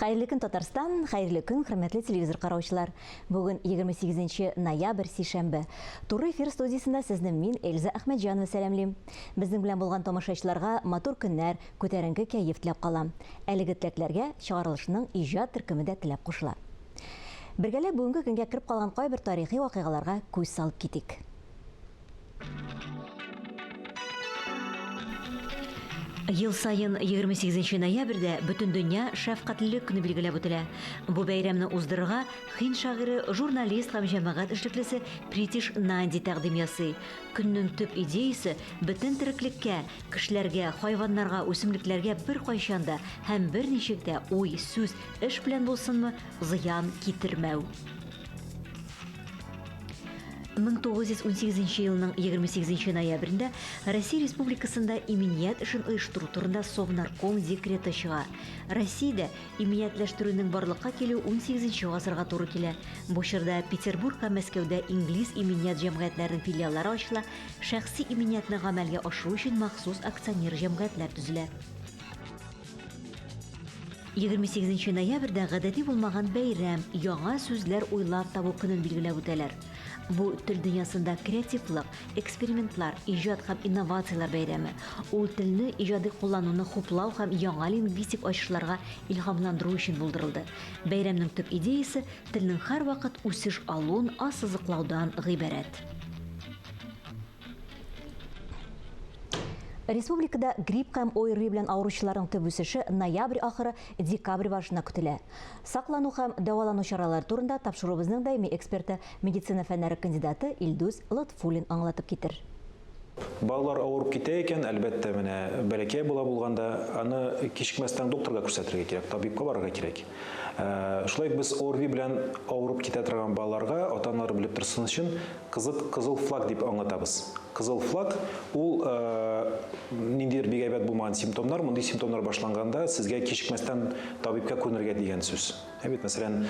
Хайырлы көн Татарстан, хайырлы көн хөрмәтле телевизор караучылар. Бүген 28 ноябрь сишәмбе. Туры эфир студиясында сезне мин Эльза Әхмәтҗанова сәламлыйм. Безнең белән булган тамашачыларга матур көннәр, күтәренке кәеф теләп калам. Әлеге теләкләргә чыгарылышның иҗат төркеме дә теләп кушыла. Бергәләп бүгенге көнгә кереп калган кайбер тарихи вакыйгаларга күз салып китик. Ел сайын 28 ноябрьдә бөтен дөнья шәфкатьлелек көне билгеләп үтелә. Бу бәйрәмне уздырырга Һинд шагыйре, журналист һәм җәмәгать эшлеклесе Притиш Нанди тәкъдим ясый. Көннең төп идеясе бөтен тереклеккә, кешеләргә, хайваннарга, үсемлекләргә бер кайчанда һәм бер ничектә уй, сүз, эш белән булсынмы зыян китермәү. 1918 елның 28 ноябрендә Россия Республикасында иминят эшен оештыру турында Совнарком декреты чыга. Россиядә иминиятләштерүнең барлыкка килү 18 гасырга туры килә. Бу чорда Петербург һәм Мәскәүдә инглиз иминият җәмгыятьләренең филиаллары ачыла, шәхси иминиятны гамәлгә ашыру өчен махсус акционер җәмгыятьләр төзелә. 28 ноябрьдә гадәти булмаган бәйрәм, яңа сүзләр уйлап табу көнен билгеләп үтәләр. Бу тел дөньясында креативлык, экспериментлар, иҗат һәм инновациялар бәйрәме. Ул телне иҗади куллануны хуплау һәм яңа лингвистик ачышларга илһамландыру өчен булдырылды. Бәйрәмнең төп идеясе телнең һәрвакыт үсеш алуын ассызыклаудан гыйбарәт. Республикада грипп һәм ОРВИ белән авыручыларның төп үсеше ноябрь ахыры декабрь башына көтелә. Саклану һәм дәвалану чаралары турында тапшыруыбызның даими эксперты, медицина фәннәре кандидаты Илдус Латфуллин аңлатып китер. Балалар авырып китә икән, әлбәттә, менә бәләкәй булганда, аны кичекмәстән докторга күрсәтергә кирәк, табибка барырга кирәк. Шулай без ОРВИ белән авырып китә торган балаларга ата-аналар белеп торсын өчен кызыл флаг дип аңлатабыз. Кызыл флаг ул ниндидер бик әйбәт булмаган симптомнар, мондый симптомнар башланганда сезгә кичекмәстән табибка күренергә дигән сүз. Бит, мәсәлән,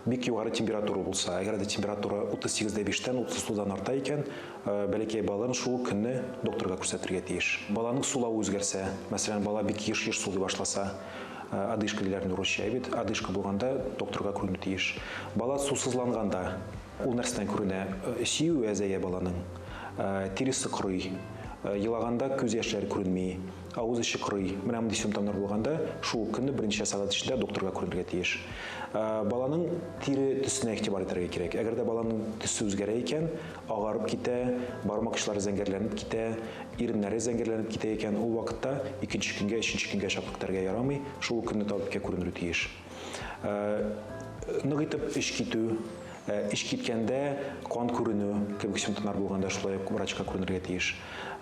бик югары температура булса, әгәр дә температура 38.5-тән 30-дан арта икән, бәләкәй балаларын шул көнне докторга күрсәтергә тиеш. Баланың сулавы үзгәрсә, мәсәлән, бала бик еш сулый башласа, одышка диләр русча, бит, одышка булганда докторга күренү тиеш. Бала сусызланганда, ул нәрсәдән күренә? Сөю әзәя баланың, тиресе корый, елаганда күз яшьләре күренми, авыз эче корый. Менә мондый симптомнар булганда, шул көнне берничә сәгать эчендә докторга күренергә тиеш. Баланың тире төсенә игътибар итәргә кирәк. Әгәр дә баланың төсе үзгәрә икән, агарып китә, бармак очлары зәңгәрләнеп китә, иреннәре зәңгәрләнеп китә икән, ул вакытта икенче көнгә, өченче көнгә чаклык итәргә ярамый, шул көнне табибка күренергә тиеш. Нык итеп эш китү, эш киткәндә кан күренү, кебек симптомнар булганда шулай ук врачка күренергә тиеш.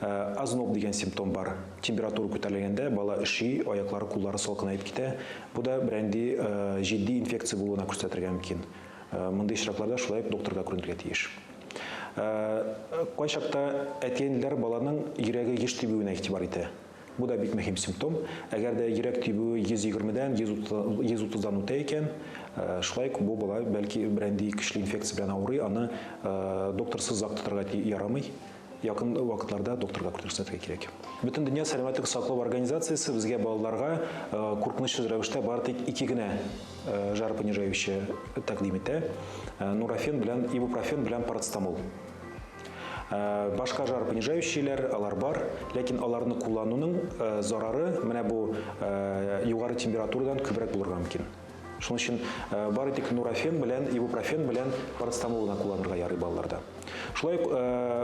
Озноб дигән симптом бар. Температура күтәрелгәндә бала иши, аяклары, куллары салкынайып китә. Бу да бренди җитди инфекция булуына күрсәтергә мөмкин. Мондый очракларда шулай ук докторга күренергә тиеш. Кайчакта әтиәниләр баланың йөрәге еш тибүенә игътибар итә. Бу да бик мөһим симптом. Әгәр дә йөрәк тибүе 120-дән 130-дан үтә икән, шулай ук бу бала бәлки бренди көчле инфекция белән авырый, аны докторсыз озак тотарга ярамый. Якын вакытларда докторга күрсәтергә кирәк. Бөтен дөнья сәламәтлек саклау организациясе безгә балаларга куркынычлы рәвештә бары тик 2 генә жаропонижающий тәкъдим итә. Нурофен белән, ибупрофен белән парацетамол. Башка жаропонижающийләр алар бар, ләкин аларны куллануның зарары менә бу югары температурадан күбрәк булырга мөмкин. Шуның өчен бары тик нурофен белән, ибупрофен белән парацетамолны кулланырга ярый балаларда. Шулай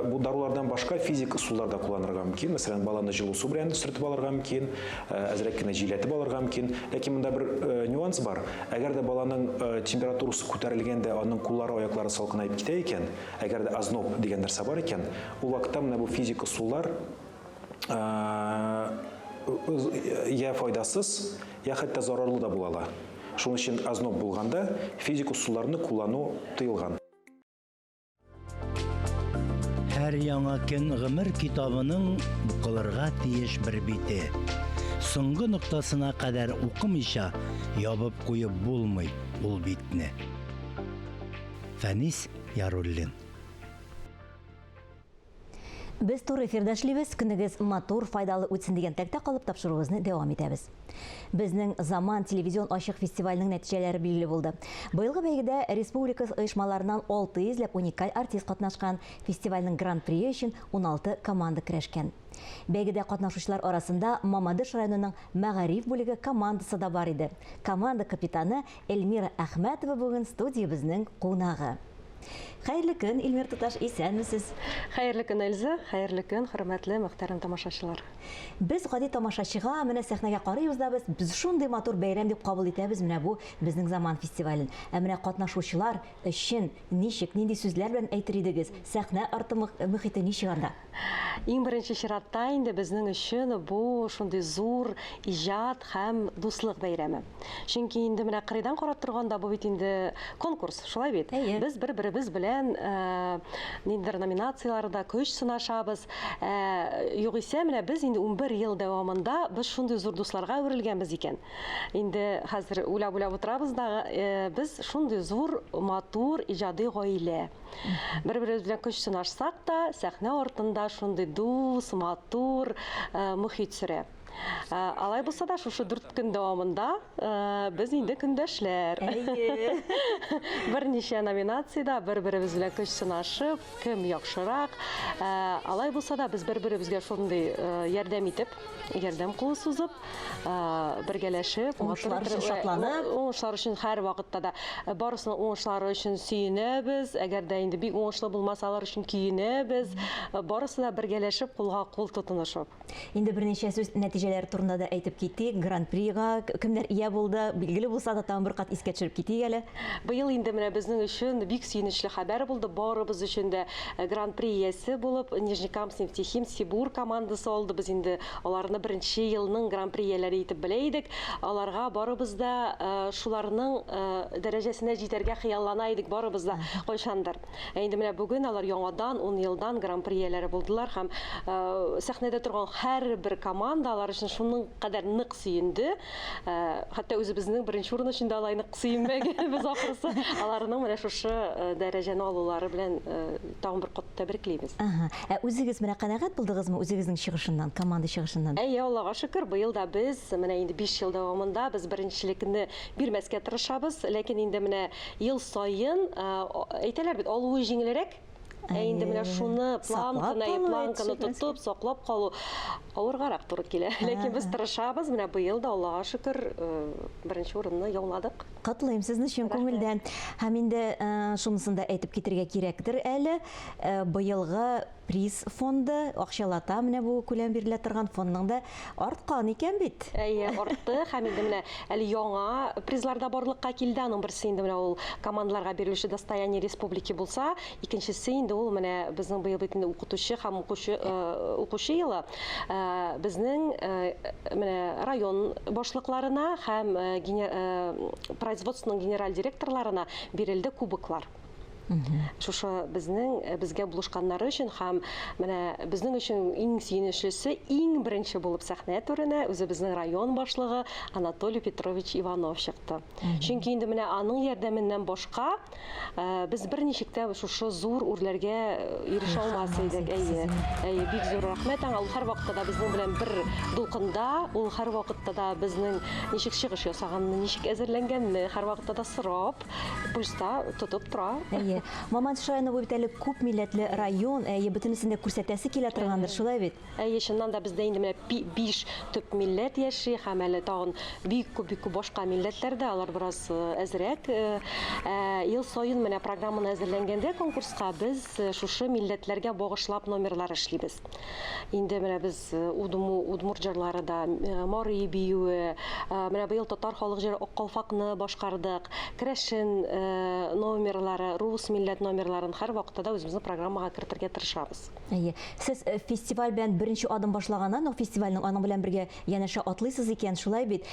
бу дарулардан башка физик ысуллар да кулланырга мөмкин. Мәсәлән, баланы җылы су белән сөртеп алырга мөмкин, әзрәк кенә җиләтеп алырга мөмкин. Ләкин монда бер нюанс бар. Әгәр дә баланың температурасы күтәрелгәндә, аның куллары, аяклары салкынайып китә икән, әгәр дә озноб дигән нәрсә бар икән, ул вакытта менә бу физик ысуллар я файдасыз, я хәтта зарарлы да булалар. Шуның өчен озноб булганда физик ысулларны куллану тыелган. Һәр яңа көн гомер китабының укылырга тиеш бер бите. Соңгы ноктасына кадәр укымыйча ябып куеп булмый ул битне. Фәнис Яруллин. Без тур эфирдә эшлибез, көнегез матур, файдалы үтсен дигән тәктә калып тапшыруыбызны дәвам итәбез. Безнең Заман телевизион ачык фестиваленең нәтиҗәләре билгеле булды. Быелгы бәйгедә республика оешмаларыннан 600 ләп уникаль артист катнашкан, фестивальнең гран-при өчен 16 команда көрәшкән. Бәйгедә катнашучылар арасында Мамадыш районының Мәгариф бүлеге командасы да бар иде. Команда капитаны Эльмира Әхмәтова бүген студиябезнең кунагы. Хәерле көн, Эльмир туташ, исәнмесез? Хәерле көн, Эльза, хәерле көн, хөрмәтле мөхтәрәм тамашачылар. Без гади тамашачыга менә сәхнәгә карыйбыз да без шундый матур бәйрәм дип кабул итәбез менә бу безнең Заман фестивален. Ә менә катнашучылар өчен нинди сүзләр белән әйтер идегез? Сәхнә арты мөхите ничек анда? Иң беренче чиратта инде безнең өчен бу шундый зур иҗат һәм дуслык бәйрәме. Чөнки инде менә кырыйдан карап торганда бу бит инде конкурс, шулай бит. Без бер-беребез белән ниндидер номинацияларда көч сынашабыз. Югыйсә менә без инде 11 ел дәвамында без шундый зур дусларга әверелгәнбез икән. Инде хәзер уйлап утырабыз да, без шундый зур матур иҗади гаилә. Бер-беребез белән көч сынашсак та, сәхнә артында шундый дус, матур мөхит сөрә. Алай булса да, шушы 4 көн дәвамында без инде көндәшләр. Берничә номинациядә бер-беребез белән көч сынашып, кем яхшырак. Алай булса да, без бер-беребезгә шундый ярдәм итеп, ярдәм кулы сузып, бергәләшеп, уңышлар өчен һәр вакытта да барысының уңышлары өчен сөенәбез. Әгәр дә инде бик уңышлы булмасалар өчен көенәбез. Барысы да бергәләшеп, кулга кул тотынышып. Инде берничә сүз нәтиҗәләр турында да әйтеп китик. Гран-прига кемнәр ия булды? Билгеле булса да, тагын бер кат искә төшереп китик әле. Быел инде менә безнең өчен бик сөенечле хәбәр булды. Барыбыз өчен дә гран-при иясе булып, Нижнекамск Нефтехим Сибур командасы алды. Без инде аларны беренче елның гран-при ияләре итеп белә идек. Аларга барыбыз да шуларның дәрәҗәсенә җитәргә хыяллана идек, барыбыз да кайчандыр. Инде менә бүген алар яңадан 10 елдан гран-при ияләре булдылар һәм сәхнәдә торган һәрбер команда алар өчен шуның кадәр нык сөенде. Хәтта үзебезнең беренче урын өчен дә алай нык сөенмәгәнбез ахырсы. Аларның менә шушы дәрәҗәне алулары белән тагын бер кат тәбриклибез. Үзегез менә канәгать булдыгызмы үзегезнең чыгышыннан, команда чыгышыннан? Аллага шөкер, быел да без менә инде 5 ел дәвамында без беренчелекне бирмәскә тырышабыз, ләкин инде менә ел саен әйтәләр бит, алуы җиңелрәк. Инде менә шуны планканы тотып, саклап калу авыргарак туры килә. Ләкин без тырышабыз, менә быел да Аллага шөкер беренче урынны яуладык. Катлыйм сезне чын күңелдән. Һәм инде шунысын да әйтеп китергә кирәктер әле. Быелгы приз фонды акчалата менә бу күләм бирелә торган фондның да арткан икән бит. Артты. Һәм инде менә әле яңа призларда барлыкка килде. Аның берсе инде менә ул командаларга бирелүче достояние республики булса, икенчесе инде ул менә безнең быел бит инде укытучы һәм укучы елы безнең менә район башлыкларына һәм производственның генераль директорларына бирелде кубоклар. Шушы безгә булышканнары өчен һәм менә безнең өчен иң сөенечлесе, иң беренче булып сәхнә түренә үзебезнең район башлыгы Анатолий Петрович Иванов чыкты. Чөнки инде менә аның ярдәменнән башка без берничек тә шушы зур үрләргә ирешә алмас идек. Бик зур рәхмәт аңа. Ул һәр вакытта да безнең белән бер дулкында, ул һәр вакытта да безнең ничек чыгыш ясаганны, ничек әзерләнгәнне һәр вакытта да сорап, пульста тотып тора. Мамадыш районы бу бит әле күп милләтле район, бөтенесен дә күрсәтәсе килә торгандыр, шулай бит? Чыннан да бездә инде менә 5 төп милләт яши һәм әле тагын бик күп башка милләтләр дә, алар бераз әзрәк. Ел саен менә программаны әзерләнгәндә конкурска без шушы милләтләргә багышлап номерлар эшлибез. Инде менә без Удмурт җырлары да, Мари биюе, менә быел татар халык җыры Аккалфакны башкардык, Крәшен номерлары, рус милләт номерларын һәр вакытта да үзебезнең программага кертергә тырышабыз. Сез фестиваль белән беренче адым башлаганнан, ул фестивальнең аның белән бергә янәшә атлыйсыз икән, шулай бит?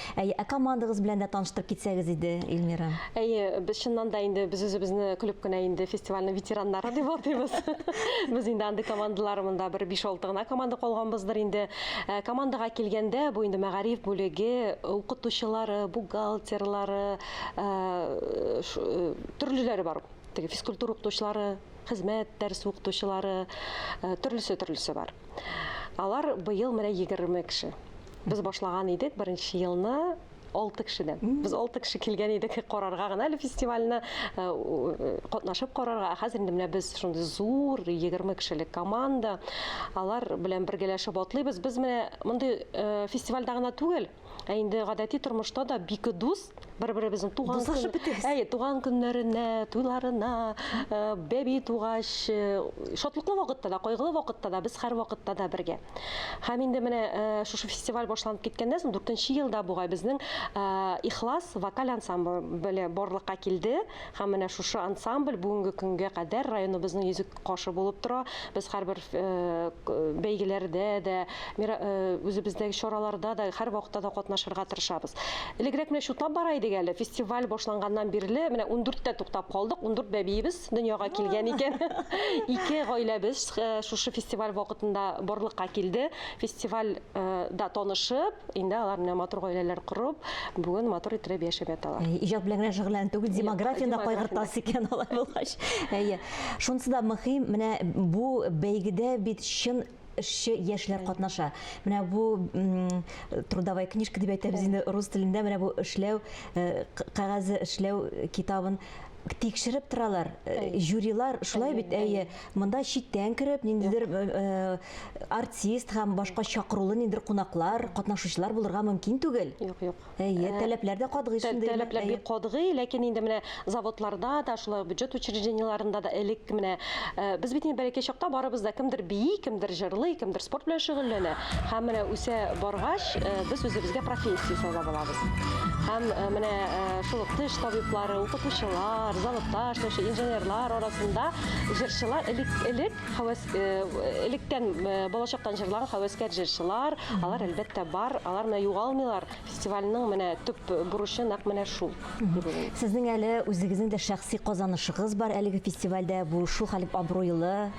Командагыз белән дә таныштырып китсәгез иде, Эльмира. Без чыннан да инде без үзебезне көлеп кенә инде фестивальнең ветераннары дип атыйбыз. Без инде анда командаларында бер 5-6 гына команда калганбыздыр инде. Командага килгәндә бу инде мәгариф бүлеге укытучылары, бухгалтерлары, төрлеләре бар. Физкультура укытучылары, хезмәт дәрес укытучылары, төрлесе бар. Алар быел менә 20 кеше. Без башлаган идек беренче елны 6 кешедән. Без 6 кеше килгән идек карарга гына әле фестивальне катнашып карарга. Хәзер инде менә без шундый зур 20 кешелек команда. Алар белән бергәләшеп атлыйбыз. Без менә мондый фестивальдә гына түгел, инде гадәти тормышта да бик дус, бер-беребезнең туган көннәренә, туйларына, бәби тугач, шатлыклы вакытта да, кайгылы вакытта да, без һәр вакытта да бергә. Һәм инде менә шушы фестиваль башланып киткәннән соң 4нче елда бугай безнең Ихлас вокаль ансамбле барлыкка килде. Һәм менә шушы ансамбль бүгенге көнгә кадәр районыбызның йөзек кашы булып тора. Без һәрбер бәйгеләрдә дә, үзебездәге чараларда да һәр вакытта да катнашырга тырышабыз. Элегрәк менә шутлап бара идек әле. Фестиваль башланганнан бирле менә 14тә туктап калдык. 14 бәбиебез дөньяга килгән икән. 2 гаиләбез шушы фестиваль вакытында барлыкка килде. Фестивальдә танышып, инде алар менә матур гаиләләр корып, бүген матур итеп яшәп яталар. Иҗат белән генә шөгыльләнеп түгел, демографияда кайгыртасы икән алай булгач. Шунысы да мөһим, менә бу бәйгедә бит чын эшче яшьләр катнаша. Менә бу трудовая книжка дип әйтәбез инде рус телендә, менә бу эшләү, кәгазе эшләү китабын тикшереп торалар. Жюрилар шулай бит, монда читтән кирип, ниндидер артист һәм башка чакырулы ниндидер кунаклар, катнашучылар булырга мөмкин түгел. Юк. Таләпләр дә катгый шундый. Таләпләр бик катгый, ләкин инде менә заводларда да, шулай бюджет учрежденияларында да элек менә без бит инде бәлки чакта барыбыз да кемдер бии, кемдер җырлый, кемдер спорт белән шөгыльләнә. Һәм менә үсә баргач, без үзебезгә профессия сайлап алабыз. Һәм менә шул тыш табиблары, укытучылар, заводта эшләүче инженерлар арасында җырчылар электән балачактан җырлаган хәвәскәр җырчылар, алар әлбәттә бар, алар менә югалмыйлар. Фестивальнең менә төп бурычы нәкъ менә шул. Сезнең әле үзегезнең дә шәхси казанышыгыз бар әлеге фестивальдә, бу шул хәлип абруйлы,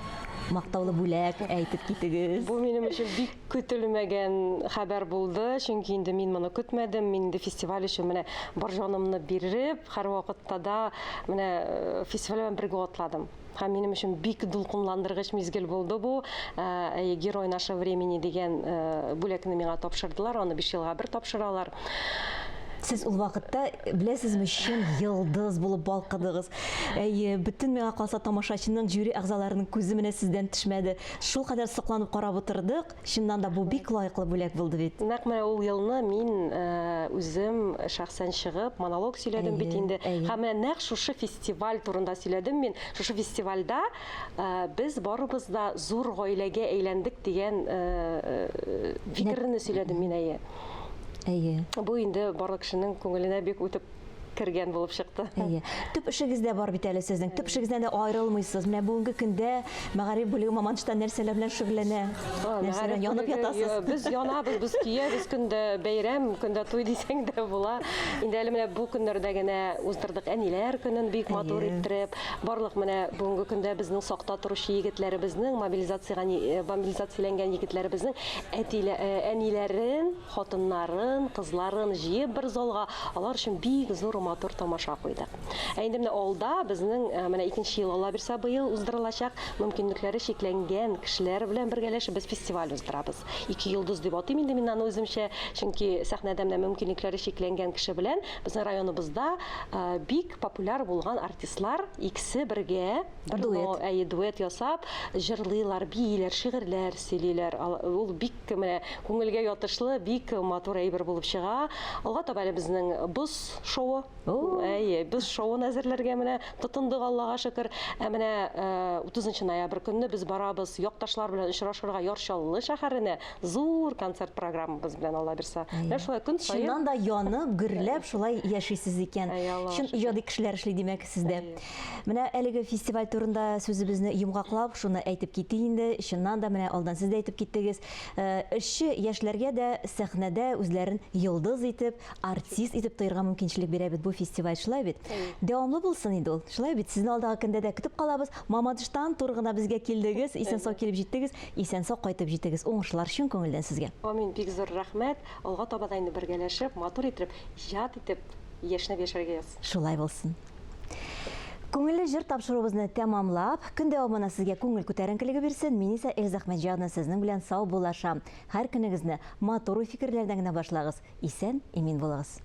мактаулы бүләк әйтеп китегез. Бу минем өчен бик көтелмәгән хәбәр булды, чөнки инде мин моны көтмәдем. Мин инде фестиваль өчен менә бар җанымны биреп, һәр вакытта да менә фестиваль белән бергә атладым. Һәм минем өчен бик дулкынландыргыч мизгел булды бу. Герой нашего времени дигән бүләкне миңа тапшырдылар, аны 5 елга бер тапшыралар. Сез ул вакытта беләсезме, чын йылдыз булып балкыдыгыз. Бөтен миңа калса тамашачының жюри әгъзаларының күзе менә сездән төшмәде. Шул кадәр сокланып карап утырдык. Чыннан да бу бик лайыклы бүләк булды бит. Нәкъ менә ул елны мин үзем шәхсән чыгып монолог сөйләдем бит инде. Һәм менә нәкъ шушы фестиваль турында сөйләдем мин. Шушы фестивальдә без барыбыз да зур гаиләгә әйләндек дигән фикерне сөйләдем мин. Бу инде барлык кешенең күңеленә бик үтеп кергән булып чыкты. Төп эшегездә бар бит әле сезнең. Төп эшегездән дә аерылмыйсыз. Менә бүгенге көндә мәгариф бүлеге Мамадышта нәрсәләр белән шөгыльләнә? Нәрсәләр янып ятасыз? Без янабыз, без киябез, көндә бәйрәм, көндә туй дисәң дә була. Инде әле менә бу көннәрдә генә уздырдык әниләр көнен бик матур иттереп. Барлык менә бүгенге көндә безнең сакта торучы егетләребезнең, мобилизацияләнгән егетләребезнең әниләрен, хатыннарын, кызларын җыеп бер залга, алар өчен бик зур матур тамаша куйды. Инде менә алда безнең менә 2нче ел Алла бирсә быел уздырылачак, мөмкинлекләре шикләнгән кешеләр белән бергәләшеп без фестиваль уздырабыз. 2 йолдыз дип атыйм инде мин аны үземчә, чөнки сәхнәдә менә мөмкинлекләре шикләнгән кеше белән безнең районыбызда бик популяр булган артистлар икесе бергә дуэт ясап җырлыйлар, бийләр, шигырьләр сөйлиләр. Ул бик менә күңелгә ятышлы, бик матур әйбер булып чыга. Алга таба безнең боз шоу. Без шоуны әзерләргә менә тотындык, Аллага шөкер. Менә 30 ноябрь көнне без барабыз якташлар белән очрашырга Ярчаллы шәһәренә. Зур концерт программабыз белән Алла бирсә. Менә шулай көн саен. Чыннан да янып, гөрләп шулай яшисез икән. Чын иҗади кешеләр эшли димәк сездә. Менә әлеге фестиваль турында сүзебезне йомгаклап, шуны әйтеп китте инде. Чыннан да менә алдан сез дә әйтеп киттегез. Эшче яшьләргә дә сәхнәдә үзләрен йылдыз итеп, артист итеп тоярга мөмкинчелек бирә бит бу фестиваль, шулай бит. Дәвамлы булсын инде ул. Шулай бит. Сезне алдагы көндә дә көтеп калабыз. Мамадыштан тургына безгә килдегез, исән-сау килеп җиттегез, исән-сау кайтып җиттегез. Уңышлар чын күңелдән сезгә. Амин, бик зур рәхмәт. Алга таба да инде бергәләшеп, матур итеп, иҗат итеп яшьнәп яшәргә яз. Шулай булсын. Күңелле җыр тапшыруыбызны тәмамлап, көн дәвамына сезгә күңел күтәренкелеге бирсен. Мин исә Эльза Әхмәтҗанова сезнең белән сау булашам. Һәр көнегезне матур фикерләрдән генә башлагыз. Исән, имин булыгыз.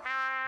Bye.